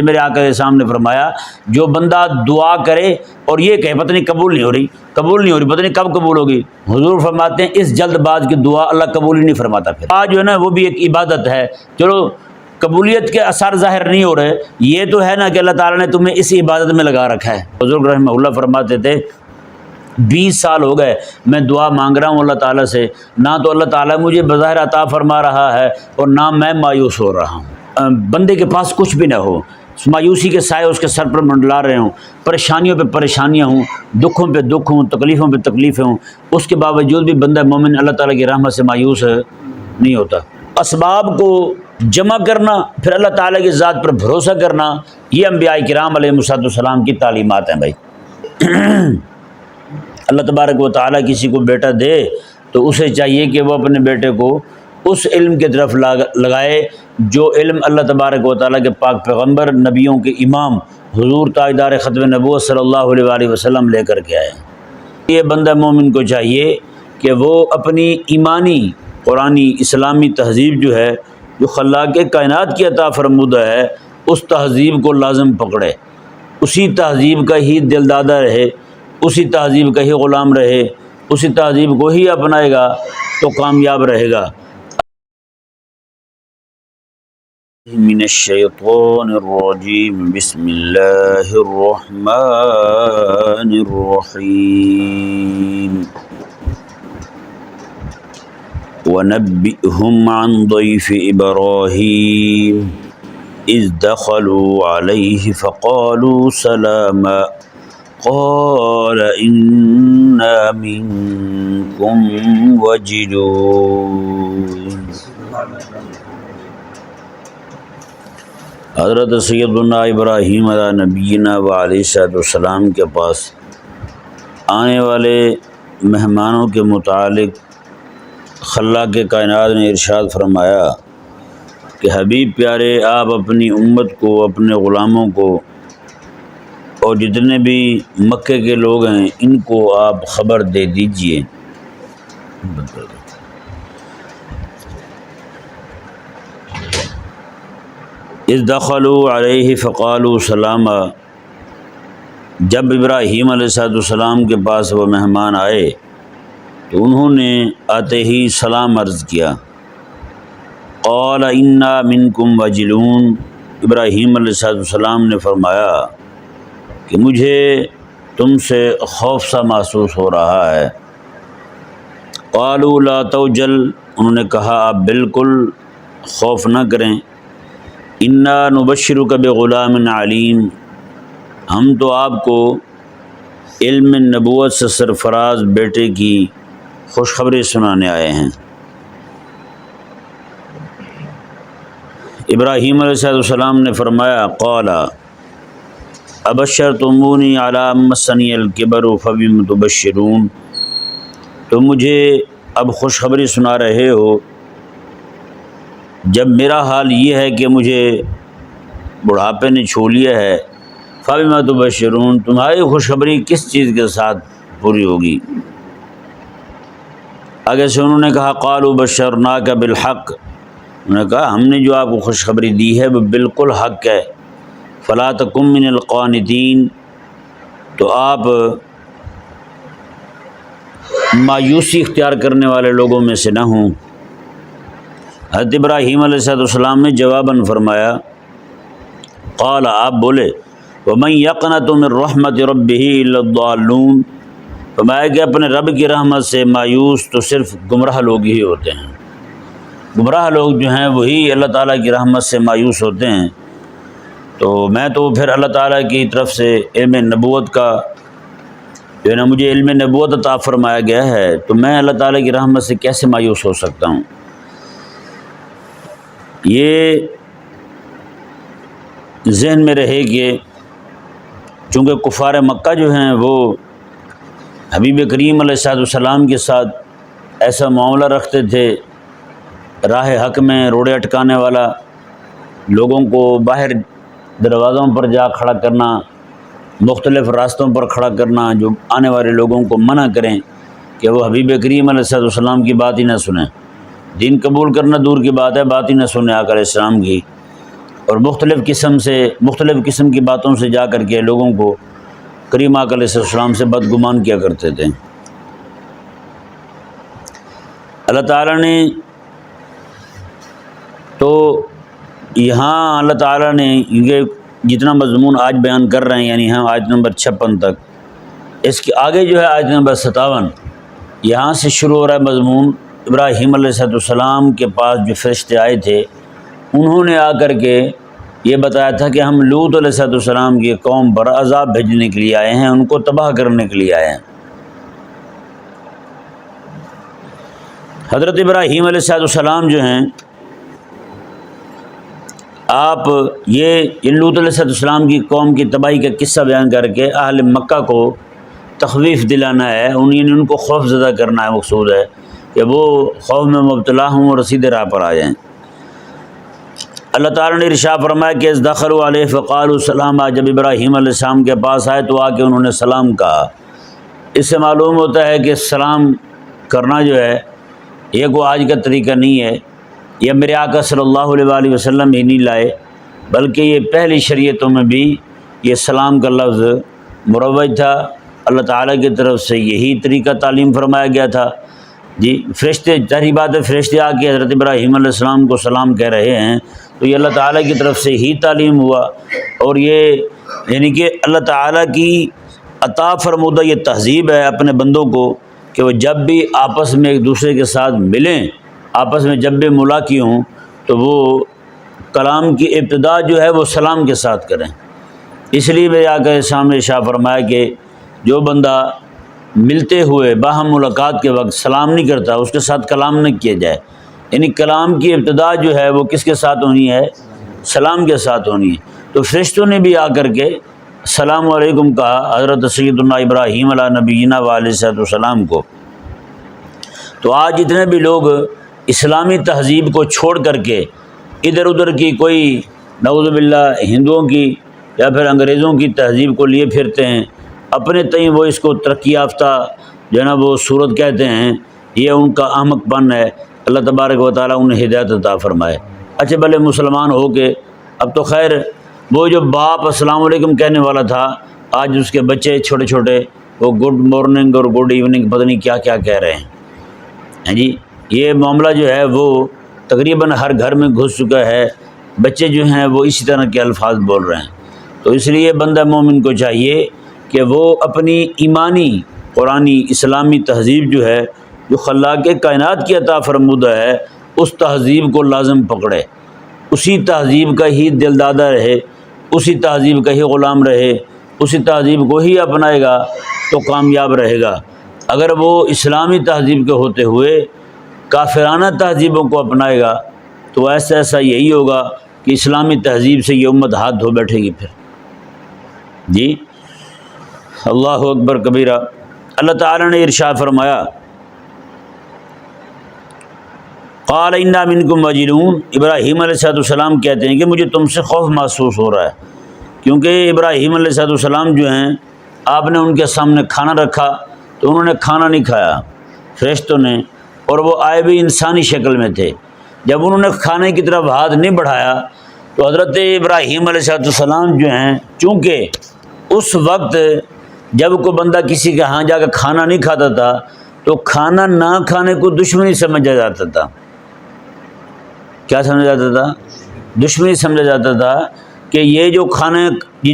میرے آقا کے سامنے فرمایا جو بندہ دعا کرے اور یہ کہے پتہ نہیں قبول نہیں ہو رہی پتہ نہیں کب قبول ہوگی، حضور فرماتے ہیں اس جلد باز کی دعا اللہ قبول ہی نہیں فرماتا۔ پھر آج جو ہے نا وہ بھی ایک عبادت ہے، چلو قبولیت کے اثر ظاہر نہیں ہو رہے، یہ تو ہے نا کہ اللہ تعالیٰ نے تمہیں اس عبادت میں لگا رکھا ہے۔ حضور رحمہ اللہ فرماتے تھے 20 سال ہو گئے میں دعا مانگ رہا ہوں اللہ تعالیٰ سے، نہ تو اللہ تعالیٰ مجھے بظاہر عطا فرما رہا ہے اور نہ میں مایوس ہو رہا ہوں۔ بندے کے پاس کچھ بھی نہ ہو، مایوسی کے سائے اس کے سر پر منڈلا رہے ہوں، پریشانیوں پہ پریشانیاں ہوں، دکھوں پہ دکھ ہوں، تکلیفوں پہ تکلیفیں ہوں، اس کے باوجود بھی بندہ مومن اللہ تعالیٰ کی رحمت سے مایوس نہیں ہوتا۔ اسباب کو جمع کرنا، پھر اللہ تعالیٰ کی ذات پر بھروسہ کرنا، یہ انبیاء کرام علیہ السلام کی تعلیمات ہیں بھائی۔ اللہ تبارک و تعالیٰ کسی کو بیٹا دے تو اسے چاہیے کہ وہ اپنے بیٹے کو اس علم کی طرف لگائے جو علم اللہ تبارک و تعالیٰ کے پاک پیغمبر نبیوں کے امام حضور تاجدار ختم نبوت صلی اللہ علیہ وآلہ وسلم لے کر کے آئے۔ یہ بندہ مومن کو چاہیے کہ وہ اپنی ایمانی قرآنی اسلامی تہذیب جو ہے، جو خلاق کائنات کی عطا فرمودہ ہے، اس تہذیب کو لازم پکڑے، اسی تہذیب کا ہی دلدادہ رہے، اسی تہذیب کا ہی غلام رہے، اسی تہذیب کو ہی اپنائے گا تو کامیاب رہے گا۔ من الشیطان الرجیم بسم اللہ الرحمن الرحیم وَنَبِّئْهُمْ عَنْ ضَيْفِ إِبْرَاهِيمَ إِذْ دَخَلُوا عَلَيْهِ فَقَالُوا سَلَامًا قَالَ إِنَّا مِنْكُمْ وَجِلُونَ۔ حضرت سیدنا ابراہیم علیہ نبینا و علیہ السلام کے پاس آنے والے مہمانوں کے متعلق خلاق کائنات نے ارشاد فرمایا کہ حبیب پیارے آپ اپنی امت کو، اپنے غلاموں کو اور جتنے بھی مکے کے لوگ ہیں ان کو آپ خبر دے دیجئے۔ اذ دخلوا علیہ فقالوا سلاما، جب ابراہیم علیہ السلام کے پاس وہ مہمان آئے تو انہوں نے آتے ہی سلام عرض کیا۔ قال انا منکم وجلون، ابراہیم علیہ السلام نے فرمایا کہ مجھے تم سے خوف سا محسوس ہو رہا ہے۔ قالوا لا توجل، انہوں نے کہا آپ بالکل خوف نہ کریں۔ انا نبشرک بغلام علیم، ہم تو آپ کو علم نبوت سے سرفراز بیٹے کی خوشخبری سنانے آئے ہیں۔ ابراہیم علیہ السلام نے فرمایا قال ابشرتمونی علی مسنی الکبر فبم تبشرون، تم مجھے اب خوشخبری سنا رہے ہو جب میرا حال یہ ہے کہ مجھے بڑھاپے نے چھو لیا ہے۔ فبم تبشرون، تمہاری خوشخبری کس چیز کے ساتھ پوری ہوگی؟ آگے سے انہوں نے کہا قالوا بشرناک بالحق، انہوں نے کہا ہم نے جو آپ کو خوشخبری دی ہے وہ بالکل حق ہے۔ فلا تکن من القانتین، تو آپ مایوسی اختیار کرنے والے لوگوں میں سے نہ ہوں۔ حضرت ابراہیم علیہ السلام نے جواباً فرمایا قال، آپ بولے وَمَن يَقْنَطُ مِن رَحْمَةِ رَبِّهِ إِلَّا الضَّالُّونَ، فرمایا کہ اپنے رب کی رحمت سے مایوس تو صرف گمراہ لوگ ہی ہوتے ہیں۔ گمراہ لوگ جو ہیں وہی اللہ تعالیٰ کی رحمت سے مایوس ہوتے ہیں۔ تو میں تو پھر اللہ تعالیٰ کی طرف سے علم نبوت کا جو ہے نا مجھے علم نبوت عطا فرمایا گیا ہے، تو میں اللہ تعالیٰ کی رحمت سے کیسے مایوس ہو سکتا ہوں؟ یہ ذہن میں رہے کہ چونکہ کفار مکہ جو ہیں وہ حبیب کریم علیہ السلام کے ساتھ ایسا معاملہ رکھتے تھے، راہ حق میں روڑے اٹکانے والا، لوگوں کو باہر دروازوں پر جا کھڑا کرنا، مختلف راستوں پر کھڑا کرنا، جو آنے والے لوگوں کو منع کریں کہ وہ حبیب کریم علیہ السلام کی بات ہی نہ سنیں۔ دین قبول کرنا دور کی بات ہے، بات ہی نہ سنیں آقا علیہ السلام کی۔ اور مختلف قسم کی باتوں سے جا کر کے لوگوں کو کریم آقا علیہ السلام سے بدگمان کیا کرتے تھے۔ اللہ تعالیٰ نے تو یہاں اللہ تعالیٰ نے یہ جتنا مضمون آج بیان کر رہے ہیں، یعنی ہم آیت نمبر 56 تک، اس کے آگے جو ہے آیت نمبر 57، یہاں سے شروع ہو رہا ہے مضمون۔ ابراہیم علیہ السلام کے پاس جو فرشتے آئے تھے، انہوں نے آ کر کے یہ بتایا تھا کہ ہم لوط علیہ السلام کی قوم پر عذاب بھیجنے کے لیے آئے ہیں، ان کو تباہ کرنے کے لیے آئے ہیں۔ حضرت ابراہیم علیہ السلام جو ہیں، آپ یہ لوط علیہ السلام کی قوم کی تباہی کا قصہ بیان کر کے اہل مکہ کو تخویف دلانا ہے، ان کو خوف زدہ کرنا ہے، مقصود ہے کہ وہ خوف میں مبتلا ہوں اور سیدھے راہ پر آ جائیں۔ اللہ تعالیٰ نے ارشاد فرمایا کہ اذ دخلوا علیہ فقالوا سلاما، جب ابراہیم علیہ السلام کے پاس آئے تو آ کے انہوں نے سلام کہا۔ اس سے معلوم ہوتا ہے کہ سلام کرنا جو ہے یہ کوئی آج کا طریقہ نہیں ہے، یہ میرے آقا صلی اللہ علیہ وآلہ وسلم ہی نہیں لائے، بلکہ یہ پہلی شریعتوں میں بھی یہ سلام کا لفظ مروج تھا، اللہ تعالیٰ کی طرف سے یہی طریقہ تعلیم فرمایا گیا تھا۔ جی فرشتے، ظاہری بات ہے، فرشتے آ کے حضرت ابراہیم علیہ السلام کو سلام کہہ رہے ہیں تو یہ اللہ تعالیٰ کی طرف سے ہی تعلیم ہوا، اور یہ یعنی کہ اللہ تعالیٰ کی عطا فرمودہ یہ تہذیب ہے اپنے بندوں کو کہ وہ جب بھی آپس میں ایک دوسرے کے ساتھ ملیں، آپس میں جب بھی ملاقات ہوں تو وہ کلام کی ابتدا جو ہے وہ سلام کے ساتھ کریں۔ اس لیے میرے آقا کے سامنے ارشاد فرمایا کہ جو بندہ ملتے ہوئے باہم ملاقات کے وقت سلام نہیں کرتا، اس کے ساتھ کلام نہ کیا جائے، یعنی کلام کی ابتدا جو ہے وہ کس کے ساتھ ہونی ہے؟ سلام کے ساتھ ہونی ہے۔ تو فرشتوں نے بھی آ کر کے السلام علیکم کہا حضرت سیدنا ابراہیم علیہ نبینا علیہ السلام کو۔ تو آج جتنے بھی لوگ اسلامی تہذیب کو چھوڑ کر کے ادھر ادھر کی کوئی نعوذ باللہ ہندوؤں کی یا پھر انگریزوں کی تہذیب کو لیے پھرتے ہیں، اپنے تئیں وہ اس کو ترقی یافتہ جو ہے نا وہ صورت کہتے ہیں، یہ ان کا احمق پن ہے۔ اللہ تبارک و تعالیٰ انہیں ہدایت عطا فرمائے۔ اچھے بھلے مسلمان ہو کے اب تو خیر وہ جو باپ السلام علیکم کہنے والا تھا، آج اس کے بچے چھوٹے چھوٹے وہ گڈ مارننگ اور گڈ ایوننگ پتہ نہیں کیا کیا کہہ رہے ہیں جی۔ یہ معاملہ جو ہے وہ تقریباً ہر گھر میں گھس چکا ہے، بچے جو ہیں وہ اسی طرح کے الفاظ بول رہے ہیں۔ تو اس لیے بندہ مومن کو چاہیے کہ وہ اپنی ایمانی قرآنی اسلامی تہذیب جو ہے، جو خلاق کائنات کی عطا فرمودہ ہے، اس تہذیب کو لازم پکڑے، اسی تہذیب کا ہی دلدادہ رہے، اسی تہذیب کا ہی غلام رہے، اسی تہذیب کو ہی اپنائے گا تو کامیاب رہے گا۔ اگر وہ اسلامی تہذیب کے ہوتے ہوئے کافرانہ تہذیبوں کو اپنائے گا تو ایسا یہی ہوگا کہ اسلامی تہذیب سے یہ امت ہاتھ دھو بیٹھے گی پھر جی۔ اللہ اکبر کبیرہ۔ اللہ تعالیٰ نے ارشاد فرمایا قال انا منکم وجلون، ابراہیم علیہ السلام کہتے ہیں کہ مجھے تم سے خوف محسوس ہو رہا ہے، کیونکہ ابراہیم علیہ السلام جو ہیں آپ نے ان کے سامنے کھانا رکھا تو انہوں نے کھانا نہیں کھایا فرشتوں نے، اور وہ آئے بھی انسانی شکل میں تھے۔ جب انہوں نے کھانے کی طرف ہاتھ نہیں بڑھایا تو حضرت ابراہیم علیہ السلام جو ہیں، چونکہ اس وقت جب کوئی بندہ کسی کے ہاں جا کے کھانا نہیں کھاتا تھا تو کھانا نہ کھانے کو دشمنی سمجھا جاتا تھا۔ کیا سمجھا جاتا تھا؟ دشمنی سمجھا جاتا تھا کہ یہ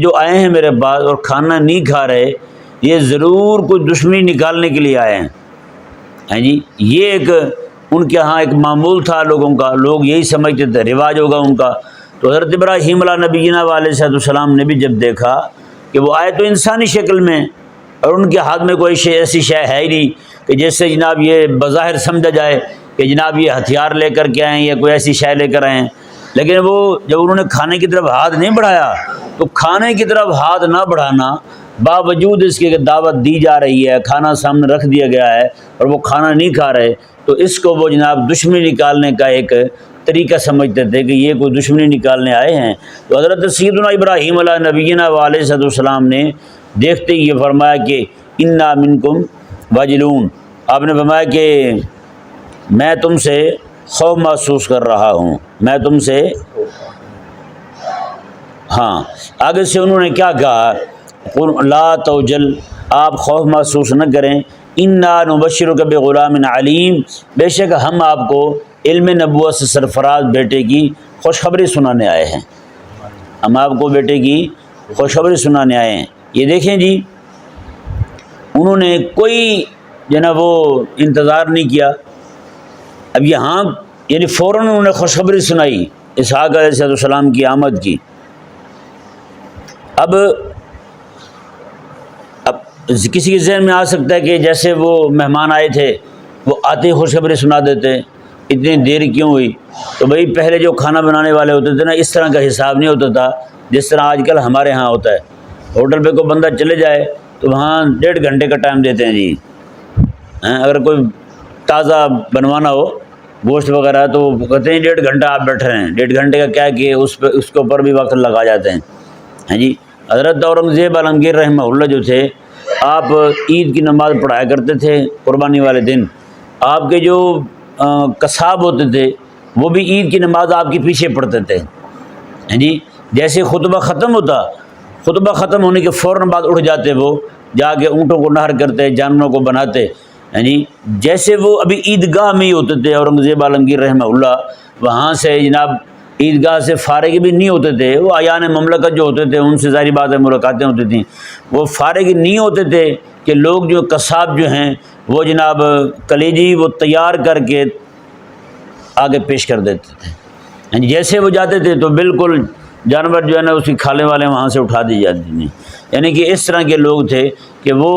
جو آئے ہیں میرے پاس اور کھانا نہیں کھا رہے، یہ ضرور کوئی دشمنی نکالنے کے لیے آئے ہیں جی۔ یہ ایک ان کے ہاں ایک معمول تھا لوگوں کا، لوگ یہی سمجھتے تھے، رواج ہوگا ان کا۔ تو حضرت ابراہیم علیہ نبینا علیہ السلام نے بھی جب دیکھا کہ وہ آئے تو انسانی شکل میں اور ان کے ہاتھ میں کوئی ایسی شے ہے ہی نہیں کہ جس سے جناب یہ بظاہر سمجھا جائے کہ جناب یہ ہتھیار لے کر کے آئیں یا کوئی ایسی شے لے کر آئیں، لیکن وہ جب انہوں نے کھانے کی طرف ہاتھ نہیں بڑھایا تو کھانے کی طرف ہاتھ نہ بڑھانا باوجود اس کے کہ دعوت دی جا رہی ہے، کھانا سامنے رکھ دیا گیا ہے اور وہ کھانا نہیں کھا رہے، تو اس کو وہ جناب دشمنی نکالنے کا ایک طریقہ سمجھتے تھے کہ یہ کوئی دشمنی نکالنے آئے ہیں۔ تو حضرت سیدنا ابراہیم علیہ نبینا علیہ السلام نے دیکھتے ہی یہ فرمایا کہ انا منکم واجلون، آپ نے فرمایا کہ میں تم سے خوف محسوس کر رہا ہوں، میں تم سے ہاں آگے سے انہوں نے کیا کہا، قل لا توجل، آپ خوف محسوس نہ کریں، انا نبشرک بغلام علیم، بے شک ہم آپ کو علم نبوت سے سرفراز بیٹے کی خوشخبری سنانے آئے ہیں، ہم آپ کو بیٹے کی خوشخبری سنانے آئے ہیں۔ یہ دیکھیں جی، انہوں نے کوئی وہ انتظار نہیں کیا، اب یہاں یعنی فوراً انہوں نے خوشخبری سنائی اسحاق علیہ السلام کی آمد کی۔ اب کسی کے ذہن میں آ سکتا ہے کہ جیسے وہ مہمان آئے تھے، وہ آتے ہی خوشخبری سنا دیتے، اتنی دیر کیوں ہوئی؟ تو بھائی پہلے جو کھانا بنانے والے ہوتے تھے نا، اس طرح کا حساب نہیں ہوتا تھا جس طرح آج کل ہمارے ہاں ہوتا ہے۔ ہوٹل پہ کوئی بندہ چلے جائے تو وہاں 1.5 گھنٹے کا ٹائم دیتے ہیں جی، اگر کوئی تازہ بنوانا ہو گوشت وغیرہ تو کہتے ہیں 1.5 گھنٹہ آپ بیٹھ رہے ہیں۔ 1.5 گھنٹے کا کیا ہے کہ اس کے اوپر بھی وقت لگا جاتے ہیں۔ ہاں جی، حضرت اورنگزیب عالمگیر رحمہ اللہ جو تھے، آپ عید کی نماز پڑھایا کرتے تھے قربانی والے دن۔ آپ کے جو قصاب ہوتے تھے وہ بھی عید کی نماز آپ کے پیچھے پڑھتے تھے۔ ہاں جی، جیسے خطبہ ختم ہوتا، خطبہ ختم ہونے کے فوراً بعد اٹھ جاتے، وہ جا کے اونٹوں کو نہر کرتے، جانوروں کو بناتے۔ ہاں جی، جیسے وہ ابھی عیدگاہ میں ہی ہوتے تھے اورنگزیب عالمگیر رحمہ اللہ، وہاں سے جناب عیدگاہ سے فارغ بھی نہیں ہوتے تھے۔ وہ اعیان مملکت جو ہوتے تھے ان سے ظاہری بات ہے ملاقاتیں ہوتی تھیں، وہ فارغ نہیں ہوتے تھے کہ لوگ جو قصاب جو ہیں وہ جناب کلیجی وہ تیار کر کے آگے پیش کر دیتے تھے۔ یعنی جیسے وہ جاتے تھے تو بالکل جانور جو ہے نا اس کی کھالے والے وہاں سے اٹھا دی جاتی تھیں۔ یعنی کہ اس طرح کے لوگ تھے کہ وہ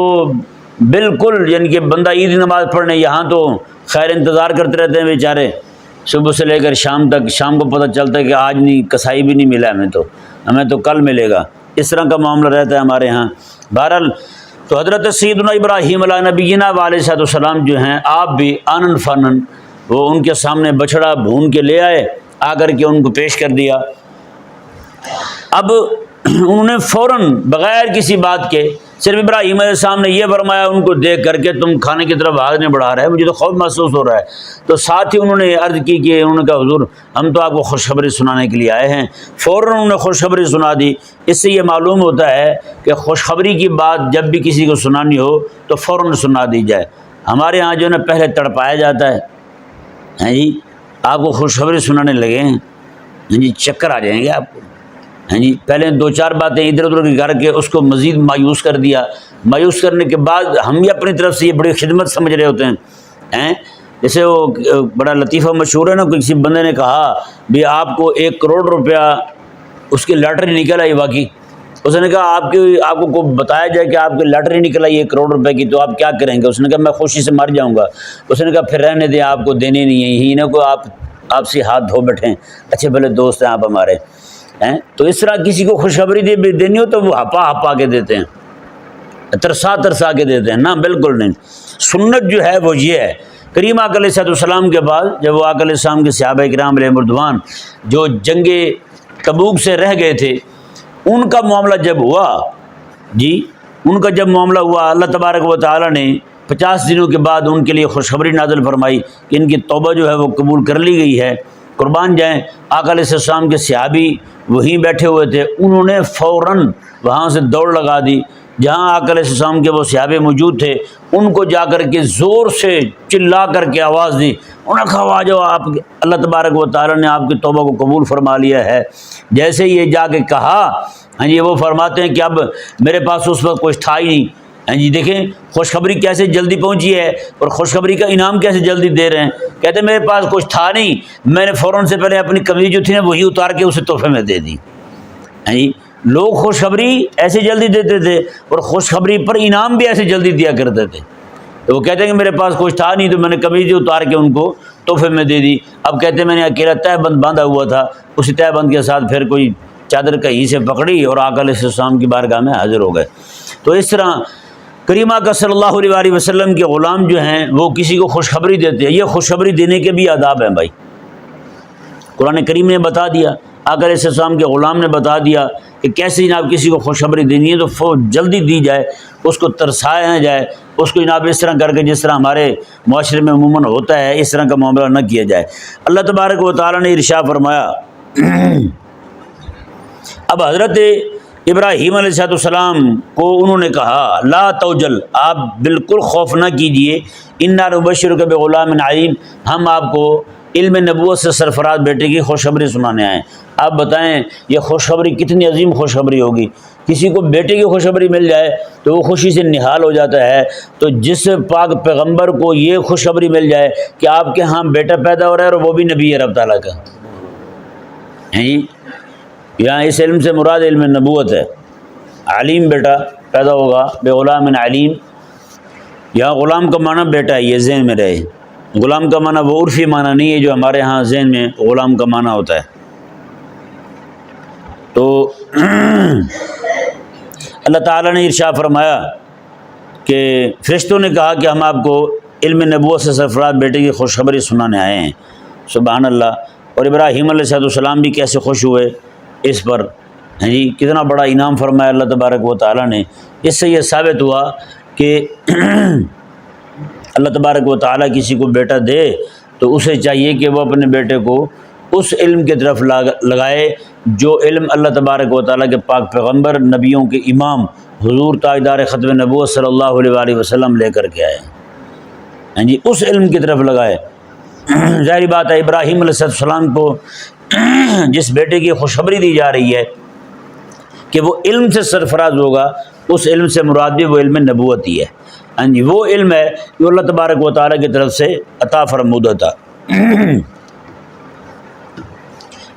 بالکل یعنی کہ بندہ عید نماز پڑھنے یہاں تو خیر انتظار کرتے رہتے ہیں بیچارے صبح سے لے کر شام تک، شام کو پتہ چلتا ہے کہ آج نہیں، کسائی بھی نہیں ملا ہمیں تو کل ملے گا، اس طرح کا معاملہ رہتا ہے ہمارے ہاں۔ بہرحال تو حضرت سیدنا ابراہیم علیہ نبینا علیہ السلام جو ہیں، آپ بھی آنن فانن وہ ان کے سامنے بچڑا بھون کے لے آئے، آ کر کے ان کو پیش کر دیا۔ اب انہوں نے فوراً بغیر کسی بات کے صرف ابراہیم علیہ السلام نے یہ فرمایا ان کو دیکھ کر کے تم کھانے کی طرف ہاتھ نہیں بڑھا رہے، مجھے تو خوف محسوس ہو رہا ہے۔ تو ساتھ ہی انہوں نے عرض کی کہ انہوں نے کہا حضور ہم تو آپ کو خوشخبری سنانے کے لیے آئے ہیں۔ فوراً انہوں نے خوشخبری سنا دی۔ اس سے یہ معلوم ہوتا ہے کہ خوشخبری کی بات جب بھی کسی کو سنانی ہو تو فوراً سنا دی جائے۔ ہمارے ہاں جو ہے نا پہلے تڑپایا جاتا ہے، ہاں جی آپ کو خوشخبری سنانے لگے ہیں، ہاں جی چکر آ جائیں گے آپ کو، ہاں جی پہلے 2-4 باتیں ادھر ادھر کی کر کے اس کو مزید مایوس کر دیا۔ مایوس کرنے کے بعد ہم بھی اپنی طرف سے یہ بڑی خدمت سمجھ رہے ہوتے ہیں۔ جیسے وہ بڑا لطیفہ مشہور ہے نا، کسی بندے نے کہا بھی آپ کو 1 کروڑ روپیہ اس کی لاٹری نکل آئی، واقعی اس نے کہا آپ کو بتایا جائے کہ آپ کی لاٹری نکل آئی 1 کروڑ روپے کی تو آپ کیا کریں گے؟ اس نے کہا میں خوشی سے مر جاؤں گا۔ اس نے کہا پھر رہنے دیں، آپ کو دینی نہیں ہے، یہی نہ کو آپ سے ہاتھ دھو بیٹھیں، اچھے بھلے دوست ہیں آپ ہمارے ہیں۔ تو اس طرح کسی کو خوشخبری دینی ہو تو وہ ہپا کے دیتے ہیں، ترسا کے دیتے ہیں، نہ بالکل نہیں۔ سنت جو ہے وہ یہ ہے، کریم آقا علیہ السلام کے بعد جب وہ آقا علیہ السلام کے صحابہ کرام علیہ رضوان جو جنگ تبوک سے رہ گئے تھے، ان کا معاملہ جب ہوا جی، ان کا جب معاملہ ہوا، اللہ تبارک و تعالیٰ نے 50 دنوں کے بعد ان کے لیے خوشخبری نازل فرمائی کہ ان کی توبہ جو ہے وہ قبول کر لی گئی ہے، قربان جائیں۔ آقا علیہ السلام کے صحابی وہیں بیٹھے ہوئے تھے، انہوں نے فوراً وہاں سے دوڑ لگا دی جہاں آقا علیہ السلام کے وہ صحابی موجود تھے، ان کو جا کر کے زور سے چلا کر کے آواز دی، انہوں نے کہا آ جاؤ، آپ اللہ تبارک و تعالیٰ نے آپ کی توبہ کو قبول فرما لیا ہے۔ جیسے یہ جا کے کہا، ہاں جی وہ فرماتے ہیں کہ اب میرے پاس اس وقت کچھ تھا ہی نہیں۔ ہاں جی دیکھیں خوشخبری کیسے جلدی پہنچی ہے اور خوشخبری کا انعام کیسے جلدی دے رہے ہیں۔ کہتے ہیں میرے پاس کچھ تھا نہیں، میں نے فوراً سے پہلے اپنی قمیض جو تھی نا وہی اتار کے اسے تحفے میں دے دی۔ ہاں جی لوگ خوشخبری ایسے جلدی دیتے تھے اور خوشخبری پر انعام بھی ایسے جلدی دیا کرتے تھے۔ تو وہ کہتے ہیں کہ میرے پاس کچھ تھا نہیں تو میں نے قمیض اتار کے ان کو تحفے میں دے دی۔ اب کہتے ہیں میں نے اکیلا تہ بند باندھا ہوا تھا، اسی تہ بند کے ساتھ پھر کوئی چادر کہیں سے پکڑی اور آقا علیہ السلام کی بارگاہ میں حاضر ہو گئے۔ تو اس طرح کریمہ کا صلی اللہ علیہ وسلم کے غلام جو ہیں وہ کسی کو خوشخبری دیتے ہیں۔ یہ خوشخبری دینے کے بھی آداب ہیں بھائی، قرآن کریم نے بتا دیا، آقا علیہ السلام کے غلام نے بتا دیا کہ کیسے جناب کسی کو خوشخبری دینی ہے تو جلدی دی جائے، اس کو ترسایا نہ جائے، اس کو جناب اس طرح کر کے جس طرح ہمارے معاشرے میں عموماً ہوتا ہے اس طرح کا معاملہ نہ کیا جائے۔ اللہ تبارک و تعالیٰ نے ارشاد فرمایا اب حضرت ابراہیم علیہ السلام کو انہوں نے کہا لا توجل، آپ بالکل خوف نہ کیجئے، انا نبشرک بغلام علیم، ہم آپ کو علم نبوت سے سرفراز بیٹے کی خوشخبری سنانے آئے۔ آپ بتائیں یہ خوشخبری کتنی عظیم خوشخبری ہوگی، کسی کو بیٹے کی خوشخبری مل جائے تو وہ خوشی سے نہال ہو جاتا ہے، تو جس پاک پیغمبر کو یہ خوشخبری مل جائے کہ آپ کے ہاں بیٹا پیدا ہو رہا ہے اور وہ بھی نبی ہے رب تعالیٰ کا، جی یہاں اس علم سے مراد علم نبوت ہے، علیم بیٹا پیدا ہوگا بغلام علیم، یہاں غلام کا معنی بیٹا ہے، یہ ذہن میں رہے، غلام کا معنی وہ عرفی معنی نہیں ہے جو ہمارے ہاں ذہن میں غلام کا معنی ہوتا ہے۔ تو اللہ تعالیٰ نے ارشاد فرمایا کہ فرشتوں نے کہا کہ ہم آپ کو علم نبوت سے سرفراز بیٹے کی خوشخبری سنانے آئے ہیں، سبحان اللہ۔ اور ابراہیم علیہ السلام بھی کیسے خوش ہوئے اس پر، ہیں جی کتنا بڑا انعام فرمایا اللہ تبارک و تعالیٰ نے۔ اس سے یہ ثابت ہوا کہ اللہ تبارک و تعالیٰ کسی کو بیٹا دے تو اسے چاہیے کہ وہ اپنے بیٹے کو اس علم کی طرف لگائے جو علم اللہ تبارک و تعالیٰ کے پاک پیغمبر نبیوں کے امام حضور تاجدار ختم نبوت صلی اللہ علیہ وآلہ وسلم لے کر کے آئے ہیں جی، اس علم کی طرف لگائے۔ ظاہری بات ہے ابراہیم علیہ السلام کو جس بیٹے کی خوشخبری دی جا رہی ہے کہ وہ علم سے سرفراز ہوگا، اس علم سے مراد بھی وہ علم نبوت ہی ہے، ہاں جی وہ علم ہے جو اللہ تبارک و تعالیٰ کی طرف سے عطا فرمودہ تھا۔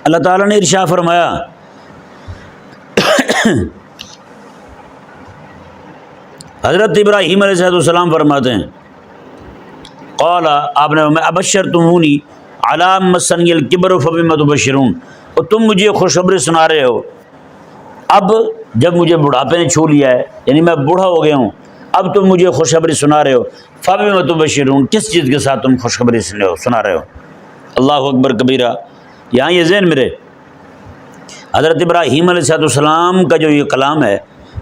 اللہ تعالیٰ نے ارشاد فرمایا حضرت ابراہیم علیہ السلام فرماتے ہیں قال، آپ نے ابشرتمونی علی مسنی الکبر فبم تبشرون، اور تم مجھے خوشخبری سنا رہے ہو اب جب مجھے بڑھاپے نے چھو لیا ہے، یعنی میں بوڑھا ہو گیا ہوں، اب تم مجھے خوشخبری سنا رہے ہو، فبم تبشرون، کس چیز کے ساتھ تم خوشخبری سنا رہے ہو؟ اللہ اکبر کبیرہ۔ یہاں یہ ذہن میرے حضرت ابراہیم علیہ السلام کا جو یہ کلام ہے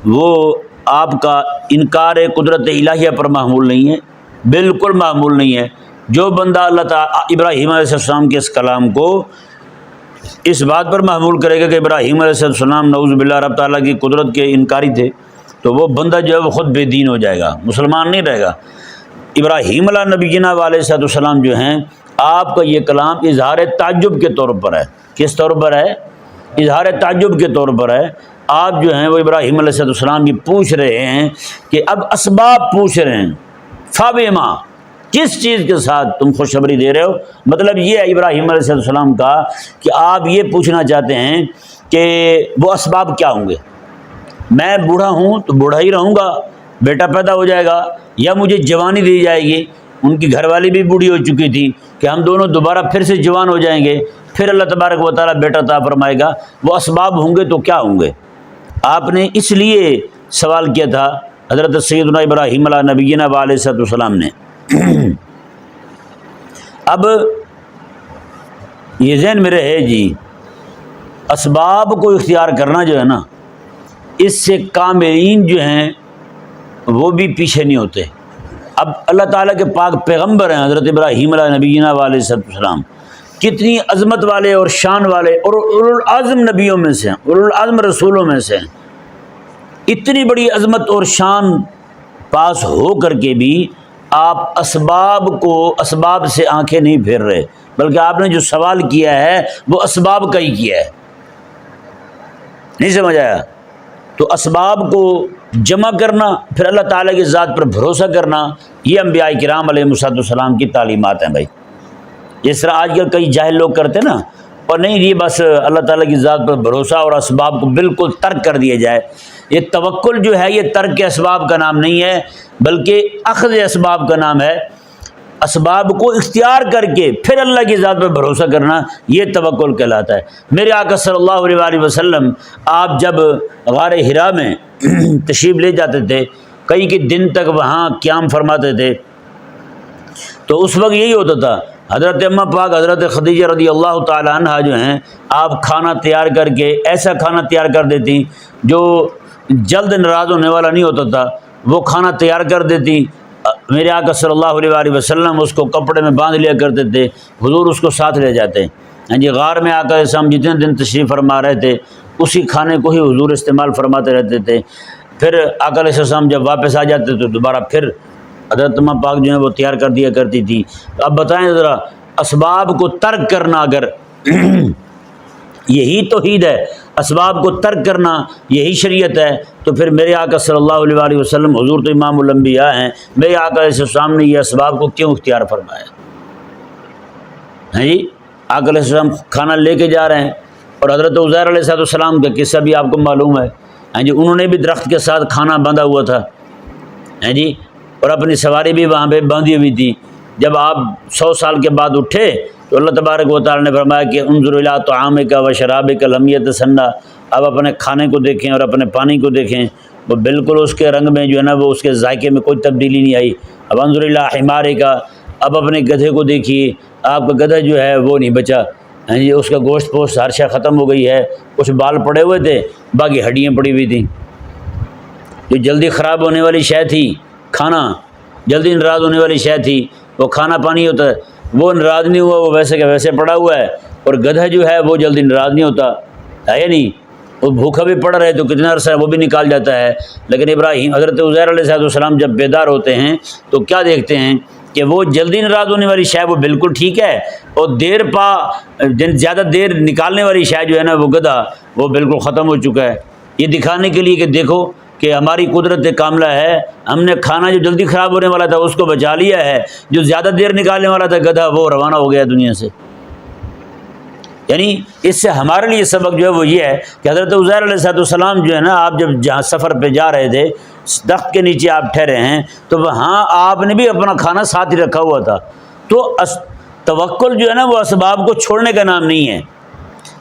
وہ آپ کا انکار قدرت الہیہ پر معمول نہیں ہے، بالکل معمول نہیں ہے۔ جو بندہ اللہ تعالیٰ ابراہیم علیہ السلام کے اس کلام کو اس بات پر محمول کرے گا کہ ابراہیم علیہ السلام نعوذ باللہ رب تعالیٰ کی قدرت کے انکاری تھے، تو وہ بندہ جو ہے وہ خود بے دین ہو جائے گا، مسلمان نہیں رہے گا۔ ابراہیم علیہ نبینا علیہ السلام جو ہیں، آپ کا یہ کلام اظہار تعجب کے طور پر ہے۔ کس طور پر ہے؟ اظہار تعجب کے طور پر ہے۔ آپ جو ہیں وہ ابراہیم علیہ السلام یہ پوچھ رہے ہیں کہ اب اسباب پوچھ رہے ہیں، فبما، کس چیز کے ساتھ تم خوشخبری دے رہے ہو؟ مطلب یہ ہے ابراہیم علیہ السلام کا کہ آپ یہ پوچھنا چاہتے ہیں کہ وہ اسباب کیا ہوں گے؟ میں بوڑھا ہوں تو بوڑھا ہی رہوں گا، بیٹا پیدا ہو جائے گا، یا مجھے جوانی دی جائے گی؟ ان کی گھر والی بھی بوڑھی ہو چکی تھی کہ ہم دونوں دوبارہ پھر سے جوان ہو جائیں گے، پھر اللہ تبارک و تعالیٰ بیٹا عطا فرمائے گا۔ وہ اسباب ہوں گے تو کیا ہوں گے؟ آپ نے اس لیے سوال کیا تھا حضرت سیدنا ابراہیم علیہ نبینا علیہ السلام نے۔ اب یہ ذہن میں رہے جی، اسباب کو اختیار کرنا جو ہے نا، اس سے کاملین جو ہیں وہ بھی پیچھے نہیں ہوتے۔ اب اللہ تعالیٰ کے پاک پیغمبر ہیں حضرت ابراہیم علیہ نبینا علیہ السلام، کتنی عظمت والے اور شان والے اور اولوالعزم نبیوں میں سے ہیں، اولوالعزم رسولوں میں سے ہیں۔ اتنی بڑی عظمت اور شان پاس ہو کر کے بھی آپ اسباب سے آنکھیں نہیں پھیر رہے، بلکہ آپ نے جو سوال کیا ہے وہ اسباب کا ہی کیا ہے۔ نہیں سمجھ آیا؟ تو اسباب کو جمع کرنا، پھر اللہ تعالیٰ کی ذات پر بھروسہ کرنا، یہ انبیاء کرام علیہ السلام کی تعلیمات ہیں بھائی۔ جس طرح آج کل کئی جاہل لوگ کرتے ہیں نا، اور نہیں یہ بس اللہ تعالیٰ کی ذات پر بھروسہ اور اسباب کو بالکل ترک کر دیا جائے۔ یہ توکل جو ہے یہ ترک اسباب کا نام نہیں ہے، بلکہ اخذ اسباب کا نام ہے۔ اسباب کو اختیار کر کے پھر اللہ کی ذات پر بھروسہ کرنا، یہ توکل کہلاتا ہے۔ میرے آقا صلی اللہ علیہ وآلہ وسلم آپ جب غار حرا میں تشریف لے جاتے تھے، کئی دن تک وہاں قیام فرماتے تھے، تو اس وقت یہی ہوتا تھا، حضرت اماں پاک حضرت خدیجہ رضی اللہ تعالی عنہا جو ہیں، آپ کھانا تیار کر کے ایسا کھانا تیار کر دیتی جو جلد ناراض ہونے والا نہیں ہوتا تھا، وہ کھانا تیار کر دیتی۔ میرے آقا صلی اللہ علیہ وآلہ وسلم اس کو کپڑے میں باندھ لیا کرتے تھے، حضور اس کو ساتھ لے جاتے۔ ہاں جی، غار میں آ کر ہم جتنے دن تشریف فرما رہے تھے اسی کھانے کو ہی حضور استعمال فرماتے رہتے تھے۔ پھر آقا علیہ السلام جب واپس آ جاتے تو دوبارہ پھر حضرت اماں پاک جو ہے وہ تیار کر دیا کرتی تھی۔ تو اب بتائیں ذرا، اسباب کو ترک کرنا اگر یہی توحید ہے، اسباب کو ترک کرنا یہی شریعت ہے، تو پھر میرے آقا صلی اللہ علیہ وآلہ وسلم، حضور تو امام الانبیاء ہیں، میرے آقا علیہ السلام نے یہ اسباب کو کیوں اختیار فرمایا؟ ہیں جی، آقا علیہ السلام کھانا لے کے جا رہے ہیں، اور حضرت عزیر علیہ السلام کا قصہ بھی آپ کو معلوم ہے، ہیں جی، انہوں نے بھی درخت کے ساتھ کھانا باندھا ہوا تھا، ہیں جی، اور اپنی سواری بھی وہاں پہ باندھی ہوئی تھی۔ جب آپ 100 سال کے بعد اٹھے تو اللہ تبارک و تعالی نے فرمایا کہ انظر الی طعامک و شرابک لم یتسنہ، اب اپنے کھانے کو دیکھیں اور اپنے پانی کو دیکھیں، وہ بالکل اس کے رنگ میں جو ہے نا وہ اس کے ذائقے میں کوئی تبدیلی نہیں آئی۔ اب انظر الی حمارک، اب اپنے گدھے کو دیکھیے، آپ کا گدھا جو ہے وہ نہیں بچا، ہاں جی، اس کا گوشت پوشت ہر شے ختم ہو گئی ہے، کچھ بال پڑے ہوئے تھے، باقی ہڈیاں پڑی ہوئی تھیں۔ جو جلدی خراب ہونے والی شے تھی، کھانا جلدی ناراض ہونے والی شے تھی، وہ کھانا پانی ہوتا ہے، وہ ناراض نہیں ہوا، وہ ویسے کا ویسے پڑا ہوا ہے۔ اور گدھا جو ہے وہ جلدی ناراض نہیں ہوتا ہے یا نہیں، وہ بھوکا بھی پڑ رہے تو کتنا عرصہ وہ بھی نکال جاتا ہے۔ لیکن ابراہیم، حضرت عزیر علیہ السلام جب بیدار ہوتے ہیں تو کیا دیکھتے ہیں کہ وہ جلدی ناراض ہونے والی شے وہ بالکل ٹھیک ہے، اور زیادہ دیر نکالنے والی شے جو ہے نا وہ گدھا، وہ بالکل ختم ہو چکا ہے۔ یہ دکھانے کے لیے کہ دیکھو کہ ہماری قدرت کاملہ ہے، ہم نے کھانا جو جلدی خراب ہونے والا تھا اس کو بچا لیا ہے، جو زیادہ دیر نکالنے والا تھا گدھا وہ روانہ ہو گیا دنیا سے۔ یعنی اس سے ہمارے لیے سبق جو ہے وہ یہ ہے کہ حضرت عزیر علیہ السلام جو ہے نا، آپ جب جہاں سفر پہ جا رہے تھے، درخت کے نیچے آپ ٹھہرے ہیں، تو وہاں آپ نے بھی اپنا کھانا ساتھ ہی رکھا ہوا تھا۔ تو توکل جو ہے نا وہ اسباب کو چھوڑنے کا نام نہیں ہے۔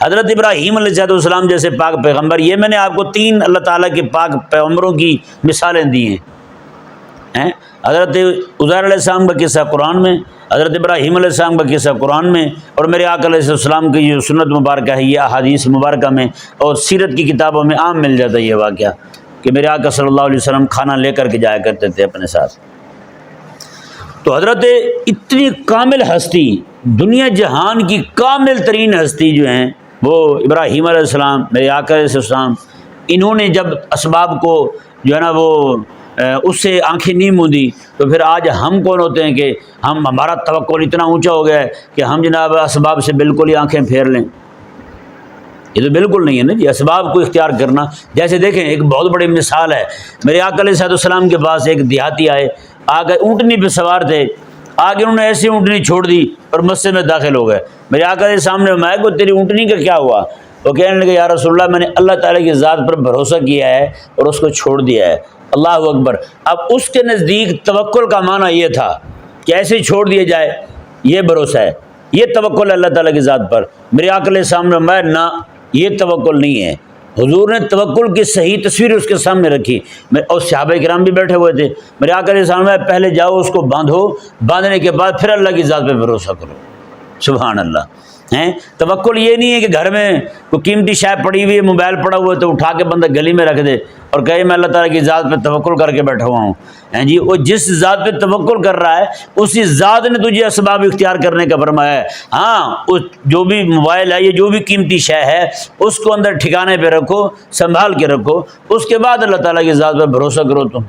حضرت ابراہیم علیہ السلام جیسے پاک پیغمبر، یہ میں نے آپ کو 3 اللہ تعالیٰ کے پاک پیغمبروں کی مثالیں دی ہیں۔ حضرت عزیر علیہ السلام کا قصہ قرآن میں، حضرت ابراہیم علیہ السلام کا قصہ قرآن میں، اور میرے آقا علیہ السلام کی جو سنت مبارکہ ہے یہ احادیث مبارکہ میں اور سیرت کی کتابوں میں عام مل جاتا ہے یہ واقعہ کہ میرے آقا صلی اللہ علیہ وسلم کھانا لے کر کے جایا کرتے تھے اپنے ساتھ۔ تو حضرت اتنی کامل ہستی، دنیا جہان کی کامل ترین ہستی جو ہیں وہ ابراہیم علیہ السلام، میرے آقا علیہ السلام، انہوں نے جب اسباب کو جو ہے نا وہ اس سے آنکھیں نہیں موندی، تو پھر آج ہم کون ہوتے ہیں کہ ہمارا توکل اتنا اونچا ہو گیا ہے کہ ہم جناب اسباب سے بالکل ہی آنکھیں پھیر لیں؟ یہ تو بالکل نہیں ہے نا جی، اسباب کو اختیار کرنا۔ جیسے دیکھیں ایک بہت بڑی مثال ہے، میرے آقا علیہ السلام کے پاس ایک دیہاتی آئے، آگے اونٹنی پہ سوار تھے، آگے انہوں نے ایسی اونٹنی چھوڑ دی اور مسجد میں داخل ہو گئے۔ میرے آقا کے سامنے میں کہ تیری اونٹنی کا کیا ہوا؟ وہ کہنے لگے یا رسول اللہ میں نے اللہ تعالیٰ کی ذات پر بھروسہ کیا ہے اور اس کو چھوڑ دیا ہے۔ اللہ اکبر۔ اب اس کے نزدیک توکل کا معنی یہ تھا کہ ایسے ہی چھوڑ دیا جائے، یہ بھروسہ ہے، یہ توکل ہے اللہ تعالیٰ کی ذات پر۔ میرے آقا کے سامنے میں نہ، یہ توکل نہیں ہے۔ حضور نے توکل کی صحیح تصویر اس کے سامنے رکھی، اور صحابہ کرام بھی بیٹھے ہوئے تھے۔ میرے آقا کے سامنے پہلے جاؤ اس کو باندھو، باندھنے کے بعد پھر اللہ کی ذات پہ بھروسہ کرو۔ سبحان اللہ۔ ہیں توکل یہ نہیں ہے کہ گھر میں کوئی قیمتی شے پڑی ہوئی ہے، موبائل پڑا ہوا ہے تو اٹھا کے بندہ گلی میں رکھ دے اور کہے میں اللہ تعالیٰ کی ذات پہ توکل کر کے بیٹھا ہوا ہوں۔ ہیں جی، وہ جس ذات پہ توکل کر رہا ہے اسی ذات نے تجھے اسباب اختیار کرنے کا فرمایا ہے۔ ہاں، جو بھی موبائل ہے یا جو بھی قیمتی شے ہے اس کو اندر ٹھکانے پہ رکھو، سنبھال کے رکھو، اس کے بعد اللہ تعالیٰ کی ذات پہ بھروسہ کرو۔ تم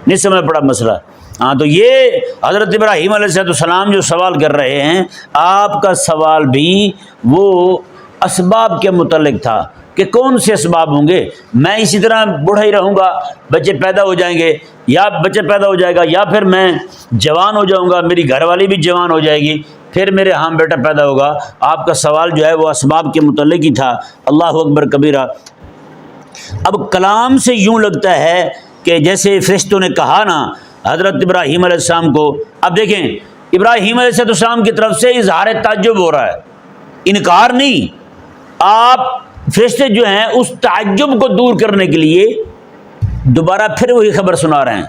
نہیں سمجھ پڑا مسئلہ؟ ہاں، تو یہ حضرت ابراہیم علیہ السلام جو سوال کر رہے ہیں، آپ کا سوال بھی وہ اسباب کے متعلق تھا کہ کون سے اسباب ہوں گے؟ میں اسی طرح بوڑھا ہی رہوں گا، بچے پیدا ہو جائیں گے، یا بچے پیدا ہو جائے گا، یا پھر میں جوان ہو جاؤں گا، میری گھر والی بھی جوان ہو جائے گی، پھر میرے ہاں بیٹا پیدا ہوگا۔ آپ کا سوال جو ہے وہ اسباب کے متعلق ہی تھا۔ اللہ اکبر کبیرہ۔ اب کلام سے یوں لگتا ہے کہ جیسے فرشتوں نے کہا نا حضرت ابراہیم علیہ السلام کو، اب دیکھیں ابراہیم علیہ السلام کی طرف سے اظہار تعجب ہو رہا ہے، انکار نہیں۔ آپ فرشتے جو ہیں اس تعجب کو دور کرنے کے لیے دوبارہ پھر وہی خبر سنا رہے ہیں،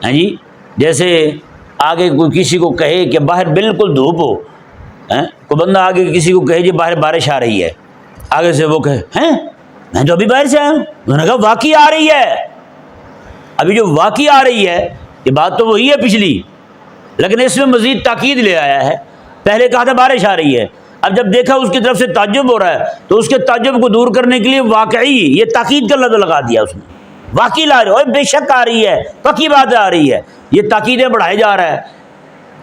ہیں جی، جیسے آگے کوئی کسی کو کہے کہ باہر بالکل دھوپ ہو، کوئی بندہ آگے کسی کو کہے جی باہر بارش آ رہی ہے، آگے سے وہ کہے ہیں میں تو ابھی باہر سے آیا ہوں، انہوں نے کہا واقعی آ رہی ہے۔ ابھی جو واقعی آ رہی ہے یہ بات تو وہی ہے پچھلی، لیکن اس میں مزید تاکید لے آیا ہے۔ پہلے کہا تھا بارش آ رہی ہے، اب جب دیکھا اس کی طرف سے تعجب ہو رہا ہے تو اس کے تعجب کو دور کرنے کے لیے واقعی یہ تاکید کا لفظ لگا دیا اس نے، واقعی لا رہے ہو، بے شک آ رہی ہے، پکی بات آ رہی ہے، یہ تاکیدیں بڑھائے جا رہا ہے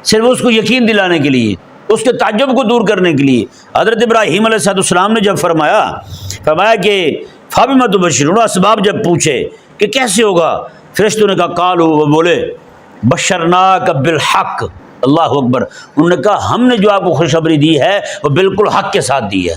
صرف اس کو یقین دلانے کے لیے، اس کے تعجب کو دور کرنے کے لیے۔ حضرت ابراہیم علیہ السلام نے جب فرمایا کہ فَبِمَ تُبَشِّرُونَ، اسباب جب پوچھے کہ کیسے ہوگا، فرشتوں نے کہا قالوا، وہ بولے بشرناک بالحق، اللہ اکبر، انہوں نے کہا ہم نے جو آپ کو خوشخبری دی ہے وہ بالکل حق کے ساتھ دی ہے،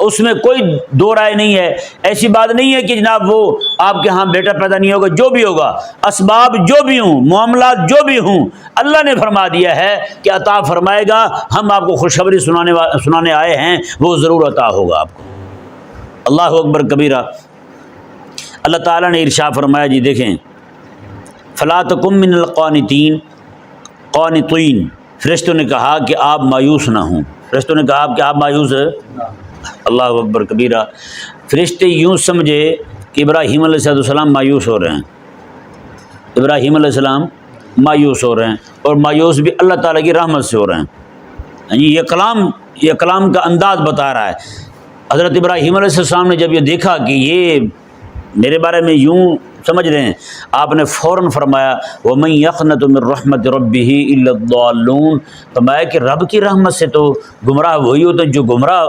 اس میں کوئی دو رائے نہیں ہے، ایسی بات نہیں ہے کہ جناب وہ آپ کے ہاں بیٹا پیدا نہیں ہوگا، جو بھی ہوگا، اسباب جو بھی ہوں، معاملات جو بھی ہوں، اللہ نے فرما دیا ہے کہ عطا فرمائے گا، ہم آپ کو خوشخبری سنانے آئے ہیں، وہ ضرور عطا ہوگا آپ کو۔ اللہ اکبر کبیرہ۔ اللہ تعالیٰ نے ارشاد فرمایا، جی دیکھیں، فلا تکن من القانتین، قانتین، فرشتوں نے کہا کہ آپ مایوس نہ ہوں، فرشتوں نے کہا کہ آپ مایوس ہیں، اللہ اکبر کبیرہ۔ فرشتے یوں سمجھے کہ ابراہیم علیہ السلام مایوس ہو رہے ہیں، ابراہیم علیہ السلام مایوس ہو رہے ہیں، اور مایوس بھی اللہ تعالیٰ کی رحمت سے ہو رہے ہیں۔ یہ کلام کا انداز بتا رہا ہے۔ حضرت ابراہیم علیہ السلام نے جب یہ دیکھا کہ یہ میرے بارے میں یوں سمجھ رہے ہیں، آپ نے فوراً فرمایا وَمَن يَقْنَطُ مِن رَحْمَةِ رَبِّهِ إِلَّا الضَّالُّونَ، فرمایا کہ رب کی رحمت سے تو گمراہ وہی ہوتے ہیں جو گمراہ،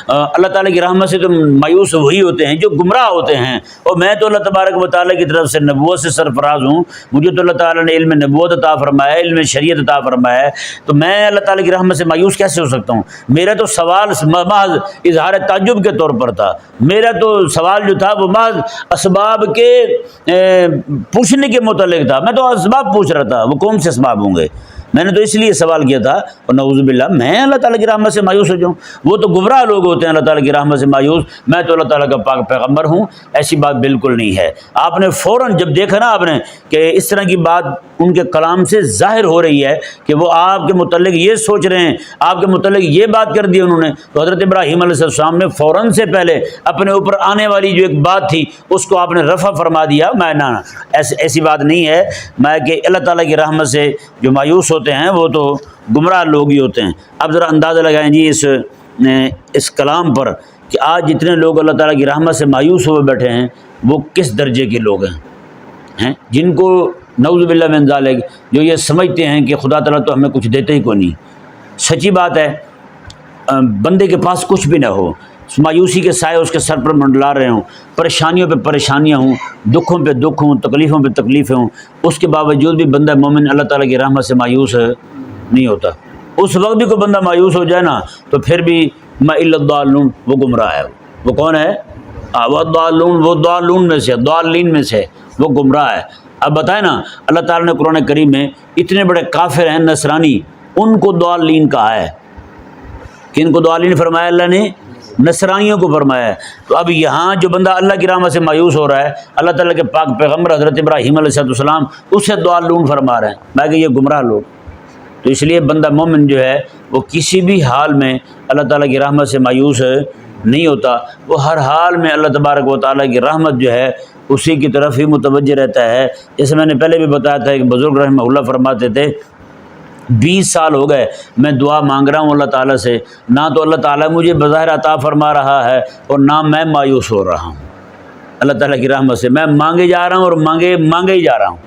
اللہ تعالیٰ کی رحمت سے تو مایوس وہی ہوتے ہیں جو گمراہ ہوتے ہیں، اور میں تو اللہ تبارک و تعالیٰ کی طرف سے نبوت سے سرفراز ہوں، مجھے تو اللہ تعالیٰ نے علم نبوت عطا فرمایا ہے، علم شریعت عطا فرمایا ہے، تو میں اللہ تعالیٰ کی رحمت سے مایوس کیسے ہو سکتا ہوں؟ میرا تو سوال محض اظہار تعجب کے طور پر تھا، میرا تو سوال جو تھا وہ محض اسباب کے پوچھنے کے متعلق تھا، میں تو اسباب پوچھ رہا تھا، وہ کون سے اسباب ہوں گے؟ میں نے تو اس لیے سوال کیا تھا، اور نعوذ باللہ میں اللہ تعالیٰ کی رحمت سے مایوس ہو جاؤں؟ وہ تو گمراہ لوگ ہوتے ہیں اللہ تعالیٰ کی رحمت سے مایوس، میں تو اللہ تعالیٰ کا پاک پیغمبر ہوں، ایسی بات بالکل نہیں ہے۔ آپ نے فوراً جب دیکھا نا آپ نے کہ اس طرح کی بات ان کے کلام سے ظاہر ہو رہی ہے کہ وہ آپ کے متعلق یہ سوچ رہے ہیں، آپ کے متعلق یہ بات کر دی انہوں نے، تو حضرت ابراہیم علیہ السلام نے فوراً سے پہلے اپنے اوپر آنے والی جو ایک بات تھی اس کو آپ نے رفع فرما دیا، میں نہ ایسی بات نہیں ہے، میں کہ اللہ تعالیٰ کی رحمت سے جو مایوس ہوتے ہیں وہ تو گمراہ لوگ ہی ہوتے ہیں۔ اب ذرا اندازہ لگائیں جی اس کلام پر کہ آج جتنے لوگ اللہ تعالیٰ کی رحمت سے مایوس ہوئے بیٹھے ہیں وہ کس درجے کے لوگ ہیں، جن کو نعوذ باللہ من ذالک، جو یہ سمجھتے ہیں کہ خدا تعالیٰ تو ہمیں کچھ دیتے ہی کوئی نہیں۔ سچی بات ہے، بندے کے پاس کچھ بھی نہ ہو، مایوسی کے سائے اس کے سر پر منڈلا رہے ہوں، پریشانیوں پہ پریشانیاں ہوں، دکھوں پہ دکھ ہوں، تکلیفوں پہ تکلیفیں ہوں، اس کے باوجود بھی بندہ مومن اللہ تعالیٰ کی رحمت سے مایوس نہیں ہوتا۔ اس وقت بھی کوئی بندہ مایوس ہو جائے نا تو پھر بھی ما الا الضالون، وہ گمراہ ہے۔ وہ کون ہے؟ وہ ضالون، وہ ضالون میں سے، ضالین میں سے، وہ گمراہ ہے۔ اب بتائیں نا، اللہ تعالیٰ نے قرآن کریم میں اتنے بڑے کافر ہیں نصرانی، ان کو ضالین کہا ہے۔ کن کو ضالین فرمایا؟ اللہ نے نصرانیوں کو فرمایا ہے۔ تو اب یہاں جو بندہ اللہ کی رحمت سے مایوس ہو رہا ہے، اللہ تعالیٰ کے پاک پیغمبر حضرت ابراہیم علیہ السلام اسے ضالون فرما رہے ہیں، میں کہ یہ گمراہ لوگ۔ تو اس لیے بندہ مومن جو ہے وہ کسی بھی حال میں اللہ تعالیٰ کی رحمت سے مایوس نہیں ہوتا، وہ ہر حال میں اللہ تبارک و تعالیٰ کی رحمت جو ہے اسی کی طرف ہی متوجہ رہتا ہے۔ جیسے میں نے پہلے بھی بتایا تھا کہ بزرگ رحمہ اللہ فرماتے تھے 20 سال ہو گئے میں دعا مانگ رہا ہوں اللہ تعالیٰ سے، نہ تو اللہ تعالیٰ مجھے بظاہر عطا فرما رہا ہے اور نہ میں مایوس ہو رہا ہوں اللہ تعالیٰ کی رحمت سے۔ میں مانگے جا رہا ہوں اور مانگے ہی جا رہا ہوں،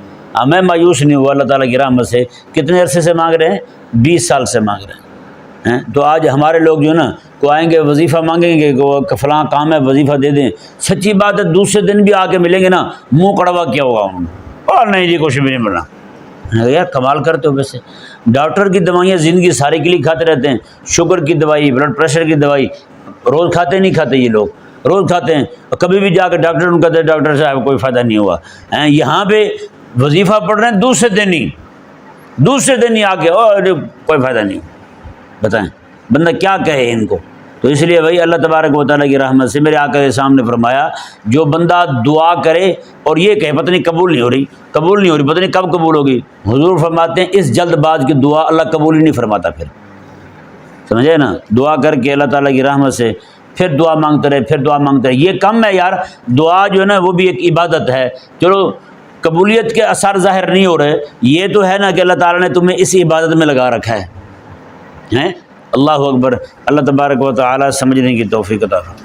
میں مایوس نہیں ہوا اللہ تعالیٰ کی رحمت سے۔ کتنے عرصے سے مانگ رہے ہیں؟ 20 سال سے مانگ رہے ہیں۔ تو آج ہمارے لوگ جو ہے نا کو آئیں گے وظیفہ مانگیں گے کہ فلاں کام ہے وظیفہ دے دیں، سچی بات ہے دوسرے دن بھی آ کے ملیں گے نا منہ کڑوا کیا ہوگا انہوں نے، اور نہیں جی کچھ بھی نہیں ملنا۔ یار کمال کرتے ہو ویسے، ڈاکٹر کی دوائیاں زندگی سارے کے لیے کھاتے رہتے ہیں، شوگر کی دوائی، بلڈ پریشر کی دوائی روز کھاتے نہیں کھاتے، یہ لوگ روز کھاتے ہیں، کبھی بھی جا کے ڈاکٹر ان کہتے ہیں ڈاکٹر صاحب کوئی فائدہ نہیں ہوا۔ یہاں پہ وظیفہ پڑھ رہے ہیں دوسرے دن ہی آ کے اور کوئی فائدہ نہیں، بتائیں بندہ کیا کہے ان کو۔ تو اس لیے بھائی اللہ تبارک و تعالیٰ کی رحمت سے میرے آقا کے سامنے فرمایا جو بندہ دعا کرے اور یہ کہے پتہ نہیں قبول نہیں ہو رہی پتہ نہیں کب قبول ہوگی، حضور فرماتے ہیں اس جلد باز کی دعا اللہ قبول ہی نہیں فرماتا۔ پھر سمجھے نا، دعا کر کے اللہ تعالیٰ کی رحمت سے پھر دعا مانگتے رہے، یہ کم ہے یار، دعا جو ہے نا وہ بھی ایک عبادت ہے۔ چلو قبولیت کے اثر ظاہر نہیں ہو رہے، یہ تو ہے نا کہ اللہ تعالیٰ نے تمہیں اس عبادت میں لگا رکھا ہے، اللہ اکبر۔ اللہ تبارک و تعالی سمجھنے کی توفیق عطا فرمائے۔